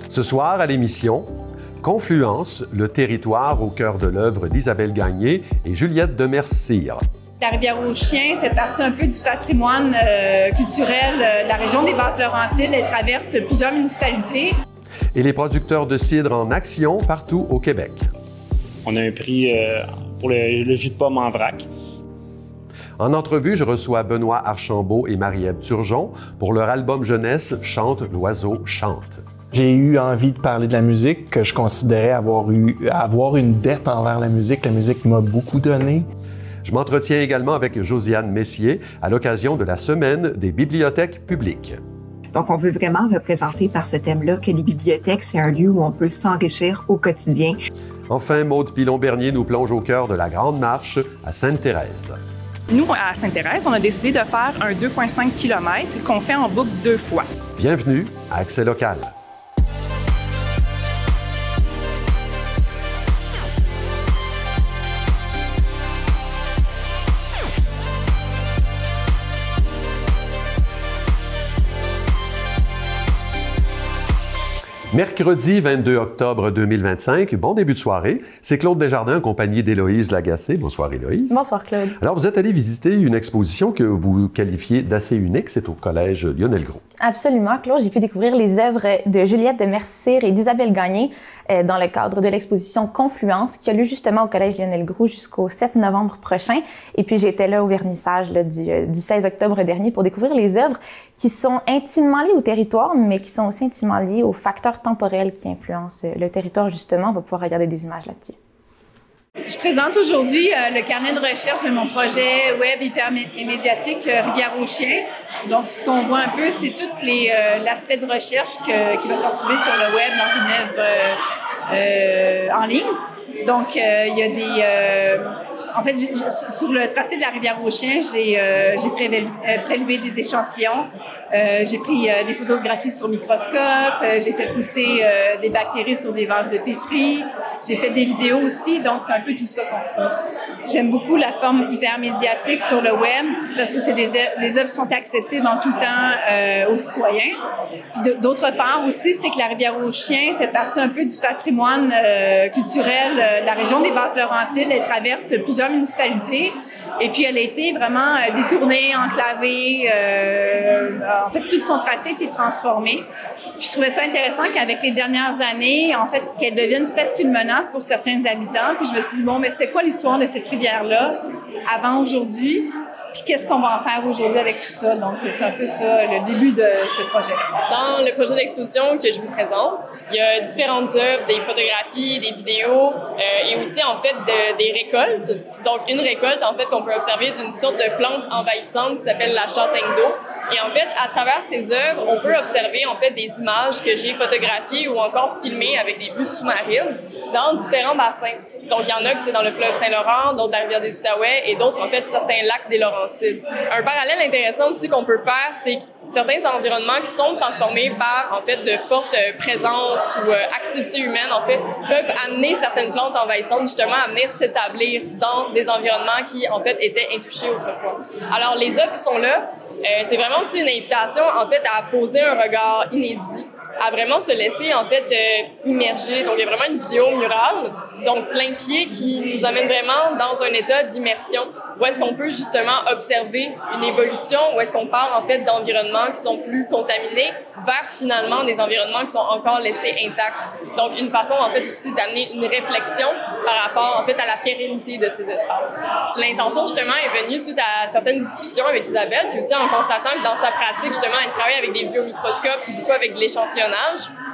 Ce soir, à l'émission, Confluence, le territoire au cœur de l'œuvre d'Isabelle Gagné et Juliette Demers-Cyr. La Rivière-aux-Chiens fait partie un peu du patrimoine culturel de la région des Basses-Laurentides. Elle traverse plusieurs municipalités. Et les producteurs de cidre en action partout au Québec. On a un prix pour le jus de pomme en vrac. En entrevue, je reçois Benoît Archambault et Marie-Ève Turgeon pour leur album jeunesse « Chante, l'oiseau chante ». J'ai eu envie de parler de la musique, que je considérais avoir une dette envers la musique. La musique m'a beaucoup donné. Je m'entretiens également avec Josiane Messier à l'occasion de la Semaine des bibliothèques publiques. Donc, on veut vraiment représenter par ce thème-là que les bibliothèques, c'est un lieu où on peut s'enrichir au quotidien. Enfin, Maude Pilon-Bernier nous plonge au cœur de la Grande Marche à Sainte-Thérèse. Nous, à Sainte-Thérèse, on a décidé de faire un 2,5 km qu'on fait en boucle 2 fois. Bienvenue à Accès local. Mercredi 22 octobre 2025, bon début de soirée. C'est Claude Desjardins, en compagnie d'Héloïse Lagacé. Bonsoir Héloïse. Bonsoir Claude. Alors, vous êtes allé visiter une exposition que vous qualifiez d'assez unique. C'est au Collège Lionel Groulx. Absolument, Claude. J'ai pu découvrir les œuvres de Juliette Demers-Cyr et d'Isabelle Gagné dans le cadre de l'exposition Confluence qui a lieu justement au Collège Lionel Groulx jusqu'au 7 novembre prochain. Et puis, j'étais là au vernissage du 16 octobre dernier pour découvrir les œuvres qui sont intimement liées au territoire, mais qui sont aussi intimement liées aux facteurs temporels qui influencent le territoire, justement. On va pouvoir regarder des images là-dessus. Je présente aujourd'hui le carnet de recherche de mon projet web hypermédiatique Rivière-aux-Chiens. Donc, ce qu'on voit un peu, c'est tout l'aspect de recherche qui va se retrouver sur le web dans une œuvre en ligne. Donc, il y a des... en fait, sur le tracé de la Rivière-aux-Chiens, j'ai prélevé des échantillons. J'ai pris des photographies sur microscope, j'ai fait pousser des bactéries sur des vases de pétri, j'ai fait des vidéos aussi, donc c'est un peu tout ça qu'on retrouve ici. J'aime beaucoup la forme hypermédiatique sur le web parce que c'est des œuvres qui sont accessibles en tout temps aux citoyens. Puis d'autre part aussi, c'est que la Rivière-aux-Chiens fait partie un peu du patrimoine culturel de la région des Basses-Laurentides. Elle traverse plusieurs municipalités et puis elle a été vraiment détournée, enclavée. En fait, tout son tracé a été transformé. Puis je trouvais ça intéressant qu'avec les dernières années, en fait, qu'elle devienne presque une menace pour certains habitants. Puis je me suis dit, bon, mais c'était quoi l'histoire de cette rivière-là avant aujourd'hui? Puis qu'est-ce qu'on va en faire aujourd'hui avec tout ça? Donc, c'est un peu ça, le début de ce projet-là. Dans le projet d'exposition que je vous présente, il y a différentes œuvres, des photographies, des vidéos et aussi, en fait, des récoltes. Donc, une récolte, en fait, qu'on peut observer d'une sorte de plante envahissante qui s'appelle la châtaigne d'eau. Et en fait, à travers ces œuvres, on peut observer, en fait, des images que j'ai photographiées ou encore filmées avec des vues sous-marines dans différents bassins. Donc, il y en a qui c'est dans le fleuve Saint-Laurent, d'autres la rivière des Outaouais et d'autres, en fait, certains lacs des Laurentides. Un parallèle intéressant aussi qu'on peut faire, c'est certains environnements qui sont transformés par, en fait, de fortes présences ou activités humaines, en fait, peuvent amener certaines plantes envahissantes, justement, à venir s'établir dans des environnements qui, en fait, étaient intouchés autrefois. Alors, les œuvres qui sont là, c'est vraiment aussi une invitation, en fait, à poser un regard inédit, à vraiment se laisser, en fait, immerger. Donc, il y a vraiment une vidéo murale, donc plein pied, qui nous amène vraiment dans un état d'immersion où est-ce qu'on peut justement observer une évolution, où est-ce qu'on part, en fait, d'environnements qui sont plus contaminés vers, finalement, des environnements qui sont encore laissés intacts. Donc, une façon, en fait, aussi d'amener une réflexion par rapport, en fait, à la pérennité de ces espaces. L'intention, justement, est venue suite à certaines discussions avec Isabelle, puis aussi en constatant que dans sa pratique, justement, elle travaille avec des vues au microscope, puis beaucoup avec de l'échantillonnage.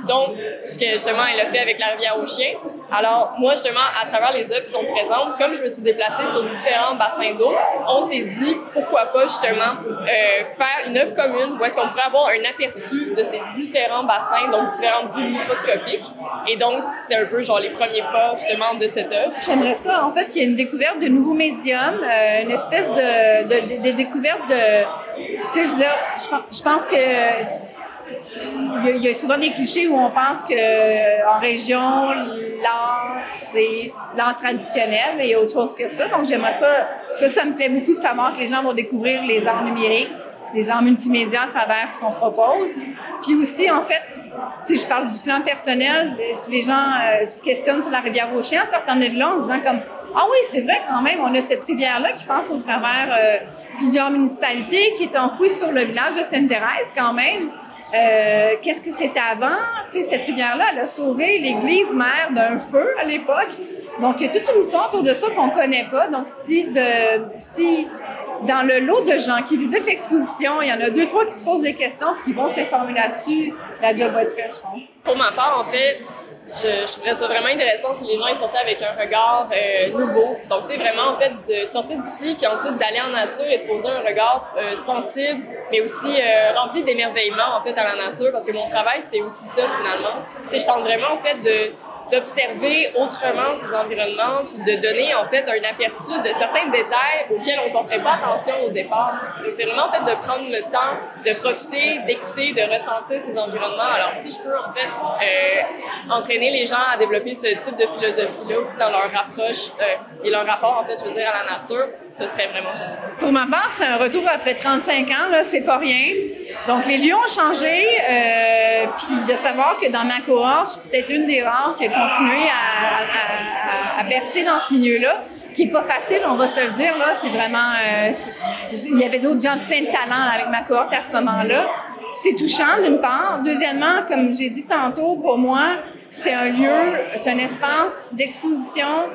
Donc, ce que, justement, elle a fait avec la Rivière-aux-Chiens. Alors, moi, justement, à travers les œuvres qui sont présentes, comme je me suis déplacée sur différents bassins d'eau, on s'est dit, pourquoi pas, justement, faire une œuvre commune où est-ce qu'on pourrait avoir un aperçu de ces différents bassins, donc différentes vues microscopiques. Et donc, c'est un peu, genre, les premiers pas, justement, de cette œuvre. J'aimerais ça, en fait, qu'il y ait une découverte de nouveaux médiums, une espèce de découverte de... Tu sais, je veux dire, je pense que... il y a souvent des clichés où on pense qu'en région, l'art, c'est l'art traditionnel, mais il y a autre chose que ça. Donc, j'aimerais ça. Ça me plaît beaucoup de savoir que les gens vont découvrir les arts numériques, les arts multimédia à travers ce qu'on propose. Puis aussi, en fait, je parle du plan personnel. Si les gens se questionnent sur la rivière aux Chiens, en sortant de là, en se disant comme « Ah oui, c'est vrai quand même, on a cette rivière-là qui passe au travers plusieurs municipalités, qui est enfouie sur le village de Sainte-Thérèse quand même. Qu'est-ce que c'était avant? Tu sais, cette rivière-là, elle a sauvé l'église mère d'un feu à l'époque. Donc, il y a toute une histoire autour de ça qu'on ne connaît pas. Donc, si dans le lot de gens qui visitent l'exposition, il y en a 2-3 qui se posent des questions puis qui vont s'informer là-dessus, la job va être faite, je pense. Pour ma part, en fait, je trouverais ça vraiment intéressant si les gens ils sortaient avec un regard nouveau. Donc, tu sais, vraiment, en fait, de sortir d'ici puis ensuite d'aller en nature et de poser un regard sensible, mais aussi rempli d'émerveillement, en fait, à la nature, parce que mon travail, c'est aussi ça, finalement. Tu sais, je tente vraiment, en fait, d'observer autrement ces environnements puis de donner en fait un aperçu de certains détails auxquels on ne porterait pas attention au départ. Donc c'est vraiment en fait de prendre le temps de profiter, d'écouter, de ressentir ces environnements. Alors si je peux en fait entraîner les gens à développer ce type de philosophie-là aussi dans leur approche et leur rapport en fait, je veux dire, à la nature, ce serait vraiment génial. Pour ma part, c'est un retour après 35 ans, là, c'est pas rien. Donc les lieux ont changé, puis de savoir que dans ma cohorte, je suis peut-être une des rares qui a continué à bercer dans ce milieu-là, qui est pas facile, on va se le dire, là, c'est vraiment... il y avait d'autres gens de plein de talent là, avec ma cohorte à ce moment-là. C'est touchant, d'une part. Deuxièmement, comme j'ai dit tantôt, pour moi, c'est un lieu, c'est un espace d'exposition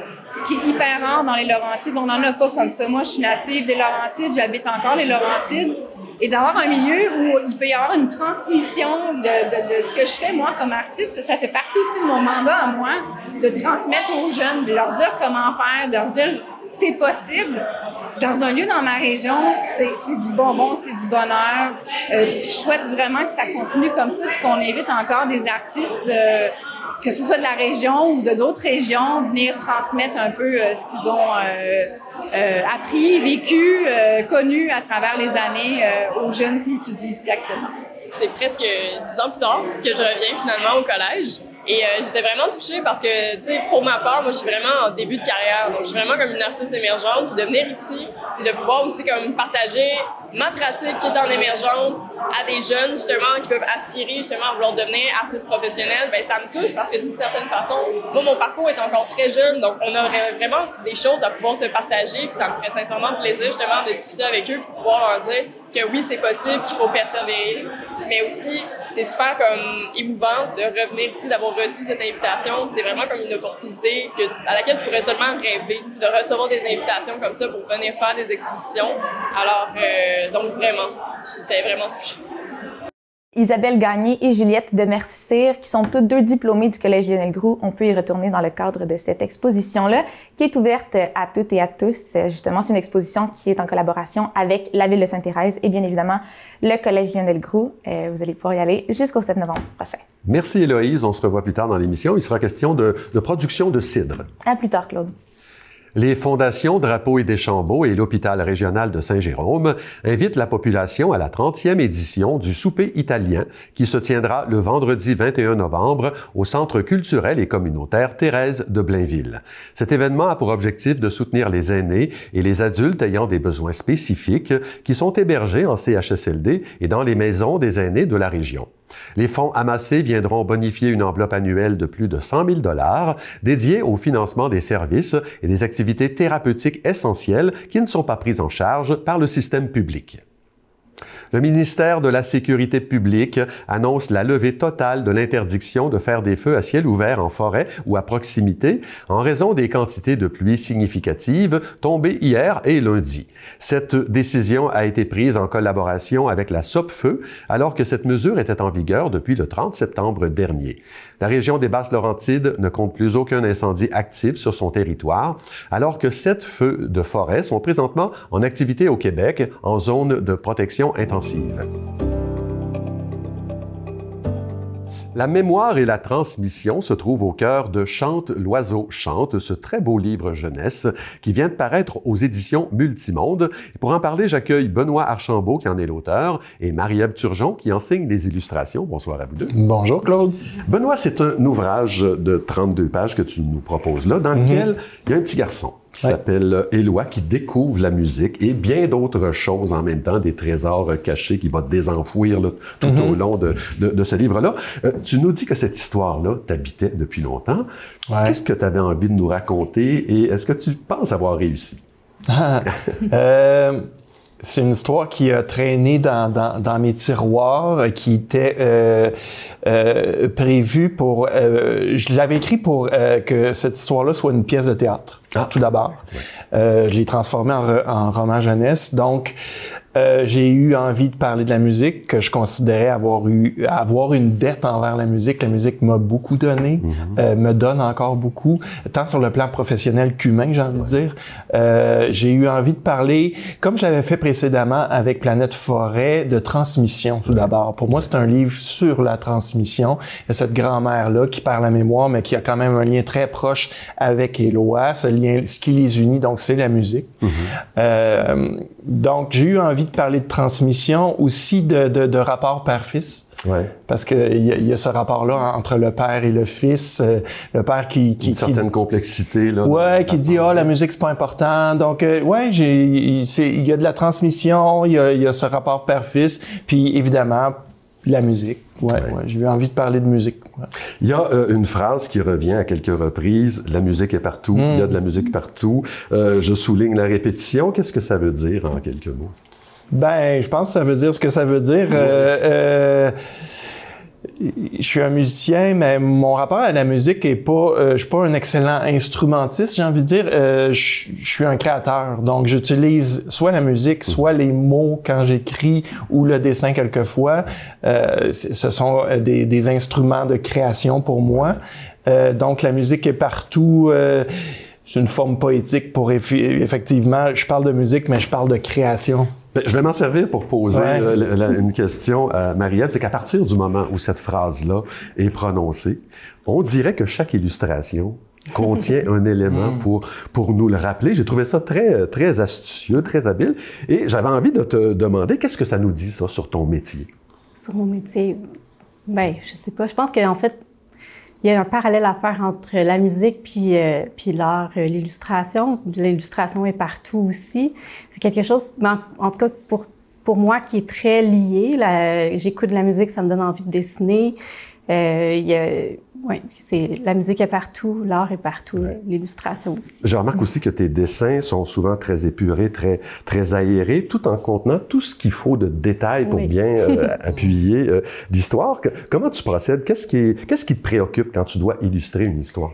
qui est hyper rare dans les Laurentides. On n'en a pas comme ça. Moi, je suis native des Laurentides, j'habite encore les Laurentides. Et d'avoir un milieu où il peut y avoir une transmission de ce que je fais, moi, comme artiste, parce que ça fait partie aussi de mon mandat à moi, de transmettre aux jeunes, de leur dire comment faire, de leur dire c'est possible. Dans un lieu dans ma région, c'est du bonbon, c'est du bonheur. Je souhaite vraiment que ça continue comme ça, puis qu'on invite encore des artistes, que ce soit de la région ou de d'autres régions, venir transmettre un peu ce qu'ils ont appris, vécu, connu à travers les années aux jeunes qui étudient ici actuellement. C'est presque 10 ans plus tard que je reviens finalement au collège. Et j'étais vraiment touchée parce que, tu sais, pour ma part, moi, je suis vraiment en début de carrière. Donc, je suis vraiment comme une artiste émergente. Puis de venir ici, puis de pouvoir aussi comme partager ma pratique qui est en émergence à des jeunes, justement, qui peuvent aspirer, justement, à vouloir devenir artiste professionnel, bien, ça me touche parce que, d'une certaine façon, moi, mon parcours est encore très jeune. Donc, on aurait vraiment des choses à pouvoir se partager. Puis ça me ferait sincèrement plaisir, justement, de discuter avec eux pour pouvoir leur dire que oui, c'est possible, qu'il faut persévérer. Mais aussi, c'est super comme émouvant de revenir ici, d'avoir reçu cette invitation. C'est vraiment comme une opportunité à laquelle tu pourrais seulement rêver, de recevoir des invitations comme ça pour venir faire des expositions. Alors, donc vraiment, j'étais vraiment touchée. Isabelle Gagné et Juliette de Mercier, qui sont toutes deux diplômées du Collège Lionel Groulx. On peut y retourner dans le cadre de cette exposition-là, qui est ouverte à toutes et à tous. Justement, c'est une exposition qui est en collaboration avec la Ville de Sainte-Thérèse et bien évidemment le Collège Lionel Groulx. Vous allez pouvoir y aller jusqu'au 7 novembre prochain. Merci Héloïse, on se revoit plus tard dans l'émission. Il sera question de production de cidre. À plus tard, Claude. Les fondations Drapeau et Deschambault et l'hôpital régional de Saint-Jérôme invitent la population à la 30e édition du souper italien qui se tiendra le vendredi 21 novembre au Centre culturel et communautaire Thérèse de Blainville. Cet événement a pour objectif de soutenir les aînés et les adultes ayant des besoins spécifiques qui sont hébergés en CHSLD et dans les maisons des aînés de la région. Les fonds amassés viendront bonifier une enveloppe annuelle de plus de 100 000 $ dédiée au financement des services et des activités thérapeutiques essentielles qui ne sont pas prises en charge par le système public. Le ministère de la Sécurité publique annonce la levée totale de l'interdiction de faire des feux à ciel ouvert en forêt ou à proximité en raison des quantités de pluie significatives tombées hier et lundi. Cette décision a été prise en collaboration avec la Sopfeu alors que cette mesure était en vigueur depuis le 30 septembre dernier. La région des Basses-Laurentides ne compte plus aucun incendie actif sur son territoire alors que 7 feux de forêt sont présentement en activité au Québec en zone de protection intensive. La mémoire et la transmission se trouvent au cœur de Chante, l'oiseau chante, ce très beau livre jeunesse qui vient de paraître aux éditions Multimonde. Et pour en parler, j'accueille Benoît Archambault, qui en est l'auteur, et Marie-Ève Turgeon, qui enseigne les illustrations. Bonsoir à vous deux. Bonjour, Claude. Benoît, c'est un ouvrage de 32 pages que tu nous proposes là, dans lequel il y a un petit garçon qui s'appelle Éloi, qui découvre la musique et bien d'autres choses en même temps, des trésors cachés qu'il va désenfouir là, tout au long de ce livre-là. Tu nous dis que cette histoire-là t'habitait depuis longtemps. Qu'est-ce que tu avais envie de nous raconter et est-ce que tu penses avoir réussi? C'est une histoire qui a traîné dans mes tiroirs, qui était prévue pour... je l'avais écrit pour que cette histoire-là soit une pièce de théâtre, tout d'abord. Je l'ai transformée en roman jeunesse. Donc, j'ai eu envie de parler de la musique, que je considérais avoir une dette envers la musique. La musique m'a beaucoup donné, me donne encore beaucoup, tant sur le plan professionnel qu'humain, j'ai envie de dire. J'ai eu envie de parler, comme je l'avais fait précédemment avec Planète Forêt, de transmission, tout d'abord. Pour moi, c'est un livre sur la transmission. Il y a cette grand-mère-là qui perd la mémoire, mais qui a quand même un lien très proche avec Éloi. Ce lien, ce qui les unit, donc, c'est la musique. Donc, j'ai eu envie de parler de transmission, aussi de rapport père-fils. Parce qu'il y a ce rapport-là entre le père et le fils. Le père qui une certaine complexité. Là, qui dit « Ah, la musique, c'est pas important. » Donc, il y a de la transmission, il y a ce rapport père-fils, puis évidemment, la musique. J'ai eu envie de parler de musique. Il y a une phrase qui revient à quelques reprises, « La musique est partout, il y a de la musique partout ». Je souligne la répétition. Qu'est-ce que ça veut dire en quelques mots? Ben, je pense que ça veut dire ce que ça veut dire. Je suis un musicien, mais mon rapport à la musique est pas... je suis pas un excellent instrumentiste, j'ai envie de dire. Je suis un créateur. Donc, j'utilise soit la musique, soit les mots quand j'écris ou le dessin quelquefois. Ce sont des instruments de création pour moi. Donc, la musique est partout. C'est une forme poétique pour... Effectivement, je parle de musique, mais je parle de création. Je vais m'en servir pour poser une question à Marie-Ève. C'est qu'à partir du moment où cette phrase-là est prononcée, on dirait que chaque illustration contient un élément pour nous le rappeler. J'ai trouvé ça très, très astucieux, très habile. Et j'avais envie de te demander, qu'est-ce que ça nous dit, ça, sur ton métier? Sur mon métier? Ben, je sais pas. Je pense qu'en fait, il y a un parallèle à faire entre la musique puis l'art, l'illustration. L'illustration est partout aussi. C'est quelque chose, en tout cas pour moi, qui est très lié. J'écoute de la musique, ça me donne envie de dessiner. La musique est partout, l'art est partout, l'illustration aussi. Je remarque aussi que tes dessins sont souvent très épurés, très, très aérés, tout en contenant tout ce qu'il faut de détails pour bien appuyer l'histoire. Comment tu procèdes? Qu'est-ce qui te préoccupe quand tu dois illustrer une histoire?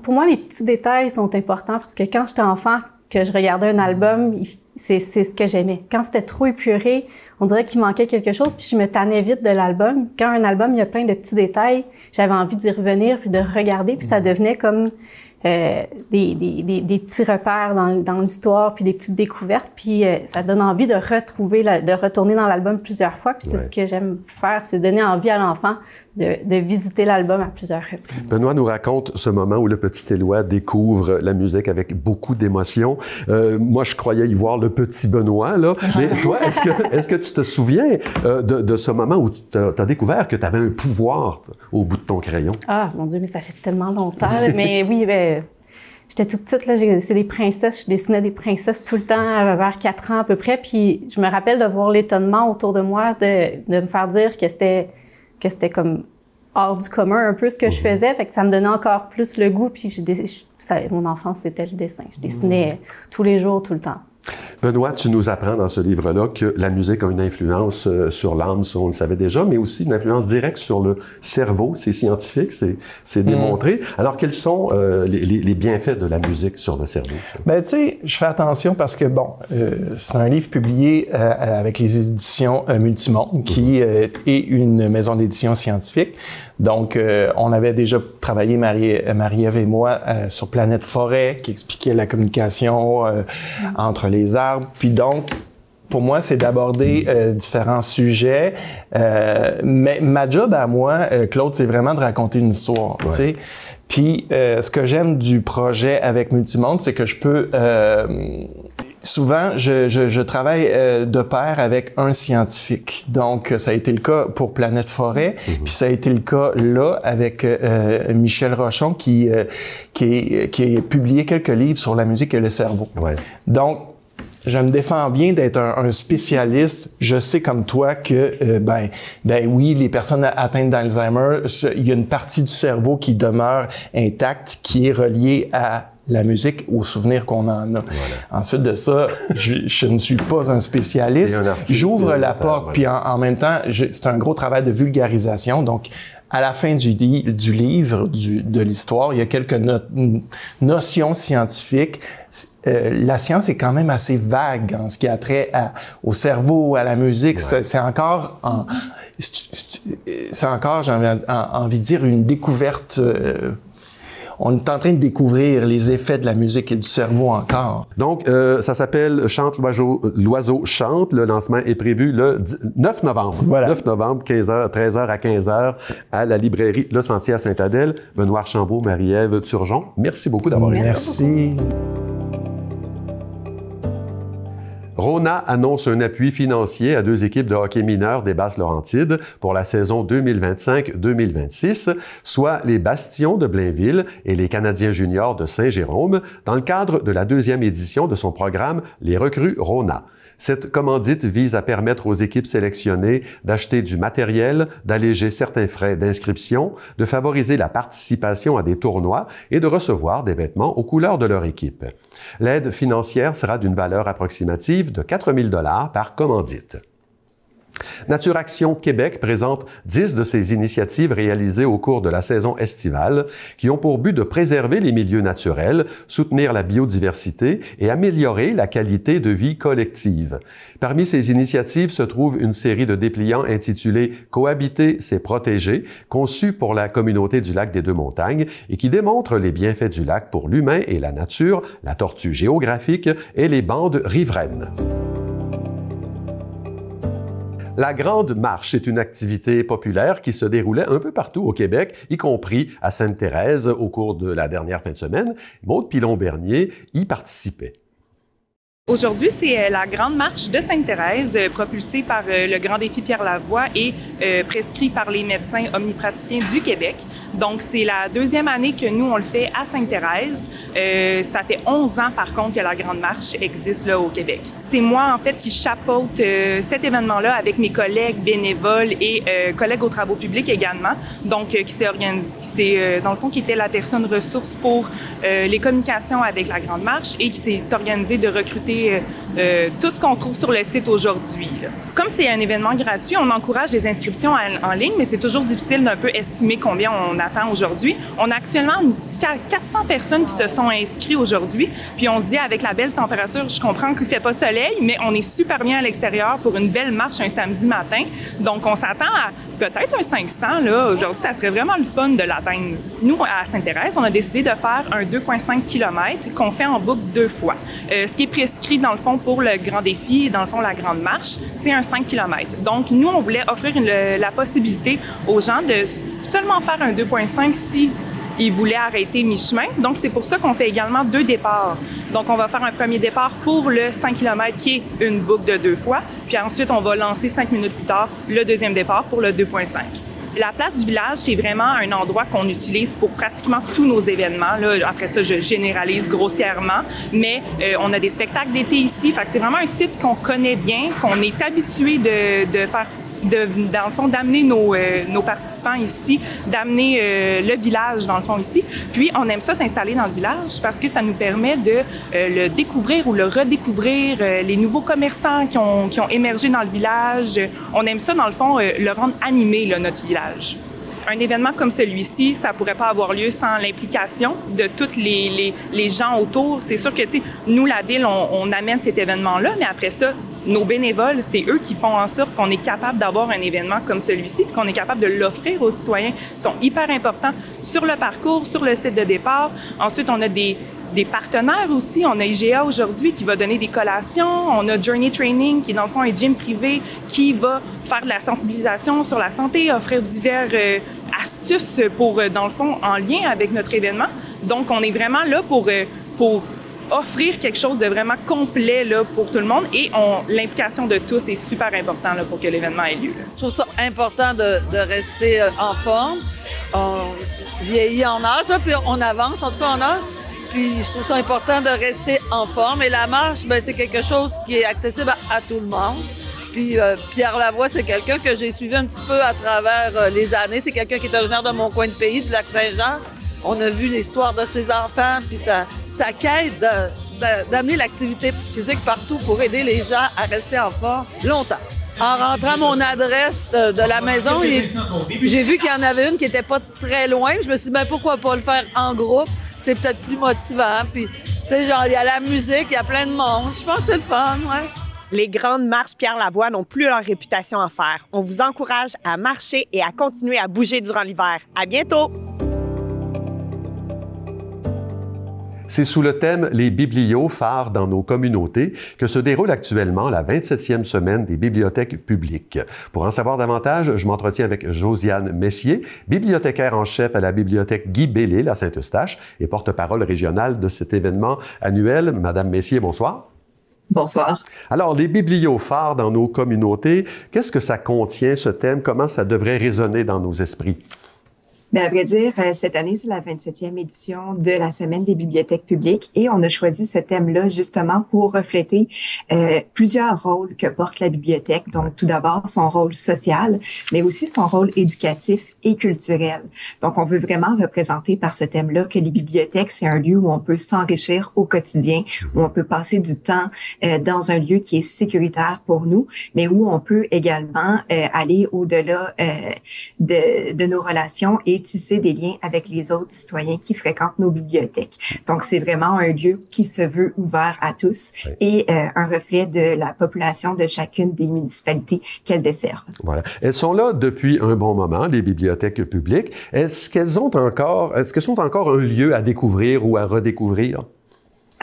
Pour moi, les petits détails sont importants parce que quand j'étais enfant, que je regardais un album, c'est ce que j'aimais. Quand c'était trop épuré, on dirait qu'il manquait quelque chose, puis je me tannais vite de l'album. Quand un album, il y a plein de petits détails, j'avais envie d'y revenir, puis de regarder, puis ça devenait comme des petits repères dans l'histoire, puis des petites découvertes, puis ça donne envie de retourner dans l'album plusieurs fois, puis c'est ce que j'aime faire, c'est donner envie à l'enfant de visiter l'album à plusieurs reprises. Benoît nous raconte ce moment où le petit Éloi découvre la musique avec beaucoup d'émotion. Moi, je croyais y voir le petit Benoît, là. Mais toi, est-ce que tu te souviens de ce moment où tu as découvert que tu avais un pouvoir au bout de ton crayon? Ah, mon Dieu, mais ça fait tellement longtemps. Mais oui, j'étais toute petite, là, c'est des princesses, je dessinais des princesses tout le temps, vers 4 ans à peu près, puis je me rappelle de voir l'étonnement autour de moi, de me faire dire que c'était comme hors du commun un peu ce que je faisais, fait que ça me donnait encore plus le goût, puis mon enfance, c'était le dessin. Je dessinais tous les jours, tout le temps. Benoît, tu nous apprends dans ce livre-là que la musique a une influence sur l'âme, ça on le savait déjà, mais aussi une influence directe sur le cerveau. C'est scientifique, c'est démontré. Alors, quels sont les bienfaits de la musique sur le cerveau? Ben, tu sais, je fais attention parce que, c'est un livre publié avec les éditions Multimonde, qui est une maison d'édition scientifique. Donc, on avait déjà travaillé, Marie-Ève et moi, sur Planète Forêt, qui expliquait la communication entre les arbres. Puis donc, pour moi, c'est d'aborder différents sujets. Mais ma job à moi, Claude, c'est vraiment de raconter une histoire, tu sais. Puis, ce que j'aime du projet avec Multimonde, c'est que je peux... souvent, je travaille de pair avec un scientifique. Donc, ça a été le cas pour Planète Forêt, puis ça a été le cas là avec Michel Rochon qui a publié quelques livres sur la musique et le cerveau. Ouais. Donc, je me défends bien d'être un spécialiste. Je sais comme toi que, ben oui, les personnes atteintes d'Alzheimer, il y a une partie du cerveau qui demeure intacte, qui est reliée à la musique, aux souvenirs qu'on en a. Voilà. Ensuite de ça, je ne suis pas un spécialiste. J'ouvre la porte, puis en même temps, c'est un gros travail de vulgarisation. Donc, à la fin du livre, de l'histoire, il y a quelques notions scientifiques. La science est quand même assez vague en ce qui a trait au cerveau, à la musique. Ouais. C'est encore, j'ai envie de dire, une découverte. On est en train de découvrir les effets de la musique et du cerveau encore. Donc, ça s'appelle Chante l'oiseau chante. Le lancement est prévu le 9 novembre. Voilà. 9 novembre, 15h, 13h à 15h à la librairie Le Sentier à Sainte-Adèle. Benoît Archambault, Marie-Ève Turgeon, merci beaucoup d'avoir été là. Merci. RONA annonce un appui financier à 2 équipes de hockey mineur des Basses-Laurentides pour la saison 2025-2026, soit les Bastions de Blainville et les Canadiens juniors de Saint-Jérôme, dans le cadre de la 2e édition de son programme Les recrues RONA. Cette commandite vise à permettre aux équipes sélectionnées d'acheter du matériel, d'alléger certains frais d'inscription, de favoriser la participation à des tournois et de recevoir des vêtements aux couleurs de leur équipe. L'aide financière sera d'une valeur approximative de 4 000 $ par commandite. Nature Action Québec présente 10 de ces initiatives réalisées au cours de la saison estivale qui ont pour but de préserver les milieux naturels, soutenir la biodiversité et améliorer la qualité de vie collective. Parmi ces initiatives se trouve une série de dépliants intitulés « Cohabiter, c'est protéger », conçus pour la communauté du lac des Deux-Montagnes et qui démontrent les bienfaits du lac pour l'humain et la nature, la tortue géographique et les bandes riveraines. La Grande Marche est une activité populaire qui se déroulait un peu partout au Québec, y compris à Sainte-Thérèse au cours de la dernière fin de semaine. Maude Pilon-Bernier y participait. Aujourd'hui, c'est la Grande Marche de Sainte-Thérèse, propulsée par le Grand Défi Pierre Lavoie et prescrit par les médecins omnipraticiens du Québec. Donc, c'est la 2e année que nous, on le fait à Sainte-Thérèse. Ça fait 11 ans, par contre, que la Grande Marche existe là au Québec. C'est moi, en fait, qui chapeaute cet événement-là avec mes collègues bénévoles et collègues aux travaux publics également. Donc, qui s'est organisé, dans le fond, qui était la personne ressource pour les communications avec la Grande Marche et qui s'est organisé de recruter tout ce qu'on trouve sur le site aujourd'hui. Comme c'est un événement gratuit, on encourage les inscriptions en ligne, mais c'est toujours difficile d'un peu estimer combien on attend aujourd'hui. On a actuellement 400 personnes qui se sont inscrites aujourd'hui, puis on se dit avec la belle température, je comprends qu'il ne fait pas soleil, mais on est super bien à l'extérieur pour une belle marche un samedi matin. Donc, on s'attend à peut-être un 500. Là. Aujourd'hui, ça serait vraiment le fun de l'atteindre. Nous, à Sainte-Thérèse, on a décidé de faire un 2,5 km qu'on fait en boucle 2 fois. Ce qui est prescrit, dans le fond, pour le grand défi et dans le fond, la grande marche, c'est un 5 km. Donc, nous, on voulait offrir la possibilité aux gens de seulement faire un 2,5 si ils voulaient arrêter mi-chemin. Donc, c'est pour ça qu'on fait également 2 départs. Donc, on va faire un premier départ pour le 5 km qui est une boucle de 2 fois. Puis ensuite, on va lancer 5 minutes plus tard le deuxième départ pour le 2,5. La place du village, c'est vraiment un endroit qu'on utilise pour pratiquement tous nos événements. Là, après ça, je généralise grossièrement, mais on a des spectacles d'été ici. Fait que c'est vraiment un site qu'on connaît bien, qu'on est habitué de faire. Dans le fond, d'amener nos participants ici, d'amener le village, dans le fond, ici. Puis, on aime ça s'installer dans le village parce que ça nous permet de le découvrir ou le redécouvrir, les nouveaux commerçants qui ont émergé dans le village. On aime ça, dans le fond, le rendre animé, là, notre village. Un événement comme celui-ci, ça pourrait pas avoir lieu sans l'implication de tous les gens autour. C'est sûr que, tu sais, nous, la ville, on amène cet événement-là, mais après ça, nos bénévoles, c'est eux qui font en sorte qu'on est capable d'avoir un événement comme celui-ci, puis qu'on est capable de l'offrir aux citoyens. Ils sont hyper importants sur le parcours, sur le site de départ. Ensuite, on a des des partenaires aussi. On a IGA aujourd'hui qui va donner des collations. On a Journey Training qui est dans le fond un gym privé qui va faire de la sensibilisation sur la santé, offrir diverses astuces pour, dans le fond, en lien avec notre événement. Donc, on est vraiment là pour offrir quelque chose de vraiment complet là, pour tout le monde et l'implication de tous est super important là, pour que l'événement ait lieu. Je trouve ça important de rester en forme. On vieillit en âge, là, puis on avance en tout cas en âge. Puis je trouve ça important de rester en forme. Et la marche, ben, c'est quelque chose qui est accessible à tout le monde. Puis Pierre Lavoie, c'est quelqu'un que j'ai suivi un petit peu à travers les années. C'est quelqu'un qui est originaire de mon coin de pays, du Lac-Saint-Jean. On a vu l'histoire de ses enfants, puis sa quête d'amener l'activité physique partout pour aider les gens à rester en forme longtemps. En rentrant mon adresse de la maison, j'ai vu qu'il y en avait une qui était pas très loin. Je me suis dit, ben, pourquoi pas le faire en groupe? C'est peut-être plus motivant. Puis, tu sais, genre, il y a la musique, il y a plein de monde. Je pense que c'est le fun, ouais. Les grandes marches Pierre Lavoie n'ont plus leur réputation à faire. On vous encourage à marcher et à continuer à bouger durant l'hiver. À bientôt! C'est sous le thème « Les biblios phares dans nos communautés » que se déroule actuellement la 27e semaine des bibliothèques publiques. Pour en savoir davantage, je m'entretiens avec Josiane Messier, bibliothécaire en chef à la bibliothèque Guy Bellil à Saint-Eustache et porte-parole régionale de cet événement annuel. Madame Messier, bonsoir. Bonsoir. Alors, les biblios phares dans nos communautés, qu'est-ce que ça contient, ce thème? Comment ça devrait résonner dans nos esprits? Bien, à vrai dire, cette année, c'est la 27e édition de la Semaine des bibliothèques publiques et on a choisi ce thème-là justement pour refléter plusieurs rôles que porte la bibliothèque. Donc, tout d'abord, son rôle social, mais aussi son rôle éducatif et culturel. Donc, on veut vraiment représenter par ce thème-là que les bibliothèques, c'est un lieu où on peut s'enrichir au quotidien, où on peut passer du temps dans un lieu qui est sécuritaire pour nous, mais où on peut également aller au-delà de nos relations et tisser des liens avec les autres citoyens qui fréquentent nos bibliothèques. Donc, c'est vraiment un lieu qui se veut ouvert à tous et un reflet de la population de chacune des municipalités qu'elles desservent. Voilà. Elles sont là depuis un bon moment, les bibliothèques publiques. Est-ce qu'elles sont encore un lieu à découvrir ou à redécouvrir?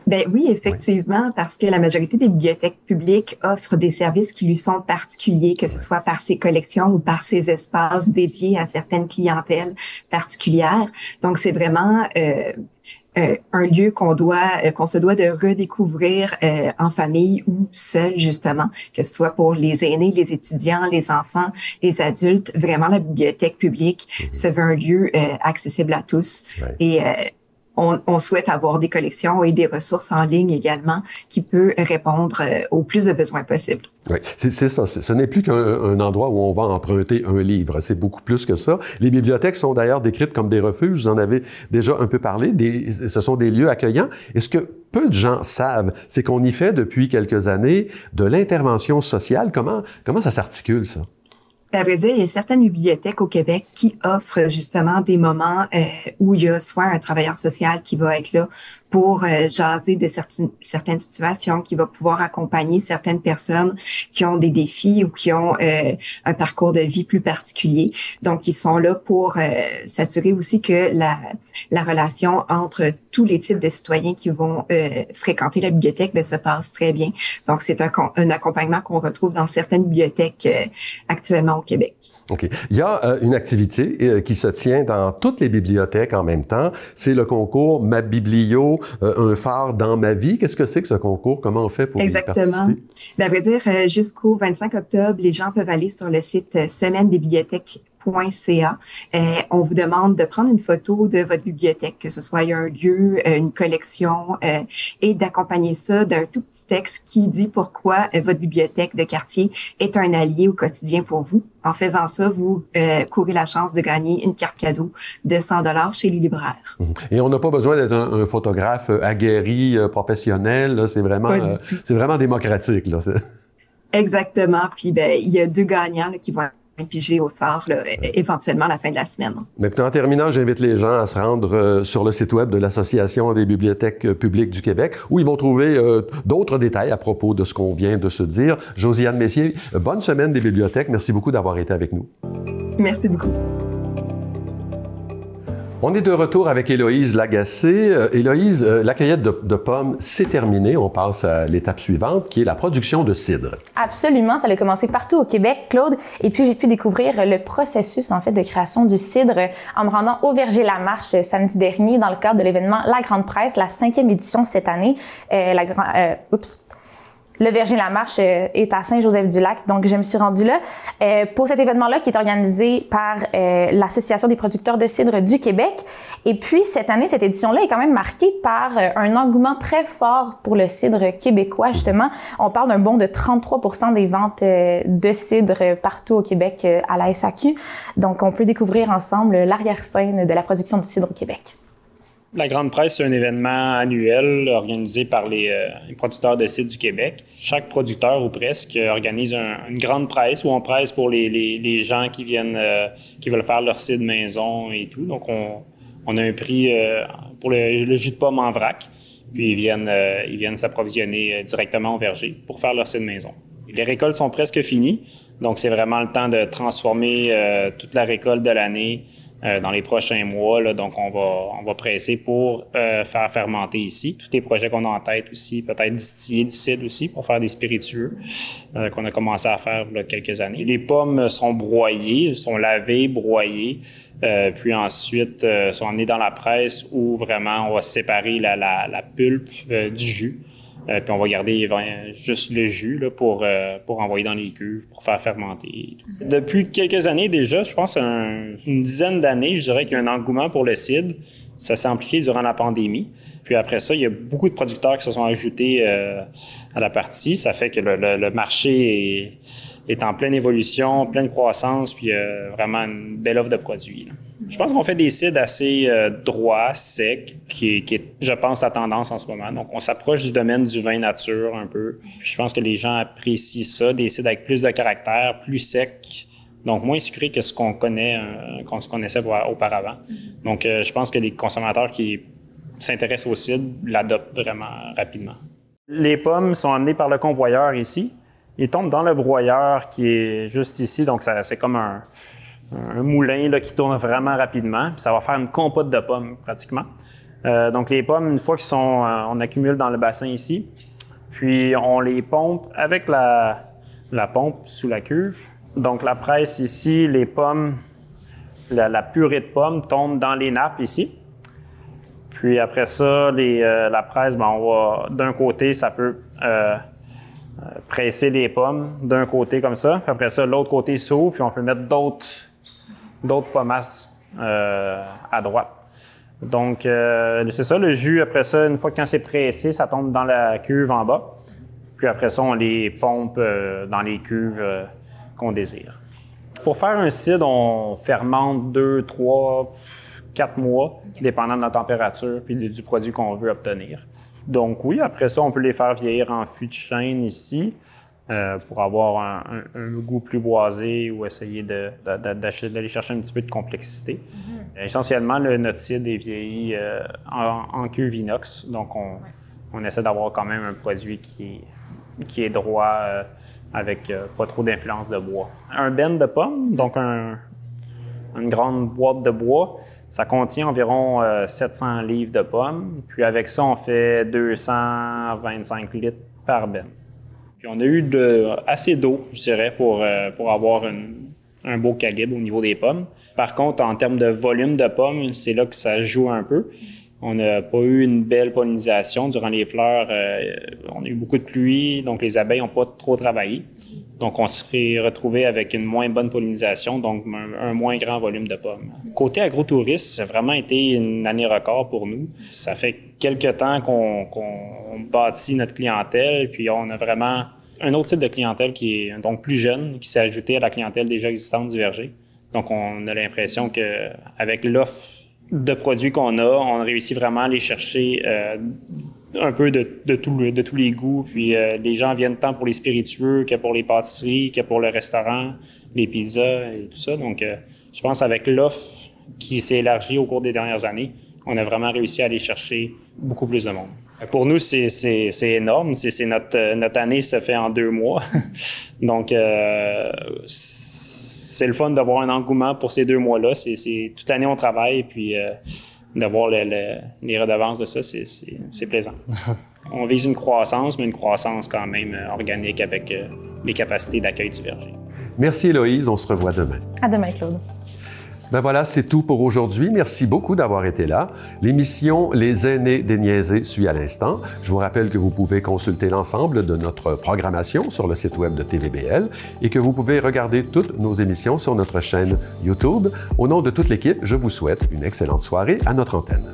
Ben oui, effectivement, parce que la majorité des bibliothèques publiques offrent des services qui lui sont particuliers, que ce soit par ses collections ou par ses espaces dédiés à certaines clientèles particulières. Donc, c'est vraiment un lieu qu'on se doit de redécouvrir en famille ou seul, justement, que ce soit pour les aînés, les étudiants, les enfants, les adultes. Vraiment, la bibliothèque publique se veut un lieu accessible à tous et on souhaite avoir des collections et des ressources en ligne également qui peut répondre au plus de besoins possibles. Oui, c'est ça. Ce n'est plus qu'un endroit où on va emprunter un livre. C'est beaucoup plus que ça. Les bibliothèques sont d'ailleurs décrites comme des refuges. Vous en avez déjà un peu parlé. Ce sont des lieux accueillants. Et ce que peu de gens savent, c'est qu'on y fait depuis quelques années de l'intervention sociale. Comment ça s'articule, ça? À vrai dire, il y a certaines bibliothèques au Québec qui offrent justement des moments où il y a soit un travailleur social qui va être là pour jaser de certaines situations, qui va pouvoir accompagner certaines personnes qui ont des défis ou qui ont un parcours de vie plus particulier. Donc, ils sont là pour s'assurer aussi que la relation entre tous les types de citoyens qui vont fréquenter la bibliothèque se passe très bien. Donc, c'est un accompagnement qu'on retrouve dans certaines bibliothèques actuellement au Québec. OK. Il y a une activité qui se tient dans toutes les bibliothèques en même temps. C'est le concours Ma Biblio, un phare dans ma vie. Qu'est-ce que c'est que ce concours? Comment on fait pour y participer? Exactement. Ben, à vrai dire, jusqu'au 25 octobre, les gens peuvent aller sur le site Semaine des bibliothèques .ca. On vous demande de prendre une photo de votre bibliothèque, que ce soit un lieu, une collection, et d'accompagner ça d'un tout petit texte qui dit pourquoi votre bibliothèque de quartier est un allié au quotidien pour vous. En faisant ça, vous courez la chance de gagner une carte cadeau de 100$ chez les libraires. Et on n'a pas besoin d'être un photographe aguerri, professionnel. C'est vraiment démocratique. Là. Exactement. Puis il y a 2 gagnants qui vont pigé au sort éventuellement à la fin de la semaine. Maintenant, en terminant, j'invite les gens à se rendre sur le site web de l'Association des bibliothèques publiques du Québec, où ils vont trouver d'autres détails à propos de ce qu'on vient de se dire. Josiane Messier, bonne semaine des bibliothèques. Merci beaucoup d'avoir été avec nous. Merci beaucoup. On est de retour avec Héloïse Lagacé. Héloïse, la cueillette de pommes, c'est terminé. On passe à l'étape suivante, qui est la production de cidre. Absolument. Ça a commencé partout au Québec, Claude. Et puis, j'ai pu découvrir le processus, en fait, de création du cidre en me rendant au Verger Lamarche samedi dernier dans le cadre de l'événement La Grande Presse, la 5e édition cette année. Le Verger Lamarche est à Saint-Joseph-du-Lac, donc je me suis rendue là pour cet événement-là qui est organisé par l'Association des producteurs de cidre du Québec. Et puis, cette année, cette édition-là est quand même marquée par un engouement très fort pour le cidre québécois, justement. On parle d'un bond de 33% des ventes de cidre partout au Québec à la SAQ. Donc, on peut découvrir ensemble l'arrière-scène de la production de cidre au Québec. La Grande Presse, c'est un événement annuel organisé par les producteurs de cidre du Québec. Chaque producteur, ou presque, organise une grande presse où on presse pour les gens qui viennent, qui veulent faire leur cidre maison et tout. Donc, on a un prix pour le jus de pomme en vrac. Puis, ils viennent s'approvisionner directement au verger pour faire leur cidre maison. Les récoltes sont presque finies. Donc, c'est vraiment le temps de transformer toute la récolte de l'année dans les prochains mois. Là, donc, on va presser pour faire fermenter ici. Tous les projets qu'on a en tête aussi, peut-être distiller du cidre aussi pour faire des spiritueux qu'on a commencé à faire il y a quelques années. Les pommes sont broyées, sont lavées, broyées, puis ensuite sont emmenées dans la presse où vraiment on va séparer la pulpe du jus. Puis on va garder juste le jus là, pour envoyer dans les cuves, pour faire fermenter et tout. Depuis quelques années déjà, je pense une dizaine d'années, je dirais qu'il y a un engouement pour le cidre. Ça s'est amplifié durant la pandémie. Puis après ça, il y a beaucoup de producteurs qui se sont ajoutés à la partie. Ça fait que le marché est en pleine évolution, pleine croissance, puis vraiment une belle offre de produits, là. Je pense qu'on fait des cidres assez droits, secs, qui est, je pense, la tendance en ce moment. Donc, on s'approche du domaine du vin nature un peu. Puis je pense que les gens apprécient ça, des cidres avec plus de caractère, plus secs, donc moins sucrés que ce qu'on connaissait auparavant. Donc, je pense que les consommateurs qui s'intéressent au cidre l'adoptent vraiment rapidement. Les pommes sont amenées par le convoyeur ici. Ils tombent dans le broyeur qui est juste ici, donc c'est comme un moulin là, qui tourne vraiment rapidement, puis ça va faire une compote de pommes pratiquement. Donc les pommes, une fois qu'ils sont, on accumule dans le bassin ici, puis on les pompe avec la pompe sous la cuve. Donc la presse ici, les pommes, la purée de pommes tombe dans les nappes ici. Puis après ça, la presse, on va d'un côté, ça peut presser les pommes d'un côté comme ça. Puis après ça, l'autre côté s'ouvre, puis on peut mettre d'autres pommasses à droite. Donc, c'est ça, le jus, après ça, une fois que quand c'est pressé, ça tombe dans la cuve en bas. Puis après ça, on les pompe dans les cuves qu'on désire. Pour faire un cidre, on fermente 2, 3, 4 mois, dépendant de la température puis du produit qu'on veut obtenir. Donc oui, après ça, on peut les faire vieillir en fût de chêne ici pour avoir un goût plus boisé ou essayer d'aller chercher un petit peu de complexité. Essentiellement, notre cidre est vieilli en cuve inox, donc on essaie d'avoir quand même un produit qui est droit avec pas trop d'influence de bois. Un benne de pommes, donc une grande boîte de bois, ça contient environ 700 livres de pommes. Puis avec ça, on fait 225 litres par benne. Puis on a eu assez d'eau, je dirais, pour avoir un beau calibre au niveau des pommes. Par contre, en termes de volume de pommes, c'est là que ça joue un peu. On n'a pas eu une belle pollinisation durant les fleurs. On a eu beaucoup de pluie, donc les abeilles n'ont pas trop travaillé. Donc, on serait retrouvé avec une moins bonne pollinisation, donc un moins grand volume de pommes. Côté agrotourisme, ça a vraiment été une année record pour nous. Ça fait quelques temps qu'on bâtit notre clientèle, puis on a vraiment un autre type de clientèle qui est donc plus jeune, qui s'est ajouté à la clientèle déjà existante du verger. Donc, on a l'impression qu'avec l'offre de produits qu'on a, on réussit vraiment à aller chercher un peu de tous les goûts. Puis les gens viennent tant pour les spiritueux que pour les pâtisseries, que pour le restaurant, les pizzas et tout ça. Donc, je pense avec l'offre qui s'est élargie au cours des dernières années, on a vraiment réussi à aller chercher beaucoup plus de monde. Pour nous, c'est énorme. C'est notre année se fait en 2 mois. Donc, c'est le fun d'avoir un engouement pour ces 2 mois-là. Toute l'année, on travaille, puis d'avoir les redevances de ça, c'est plaisant. On vise une croissance, mais une croissance quand même organique avec les capacités d'accueil du verger. Merci Héloïse, on se revoit demain. À demain, Claude. Ben voilà, c'est tout pour aujourd'hui. Merci beaucoup d'avoir été là. L'émission Les Aînés déniaisés suit à l'instant. Je vous rappelle que vous pouvez consulter l'ensemble de notre programmation sur le site web de TVBL et que vous pouvez regarder toutes nos émissions sur notre chaîne YouTube. Au nom de toute l'équipe, je vous souhaite une excellente soirée à notre antenne.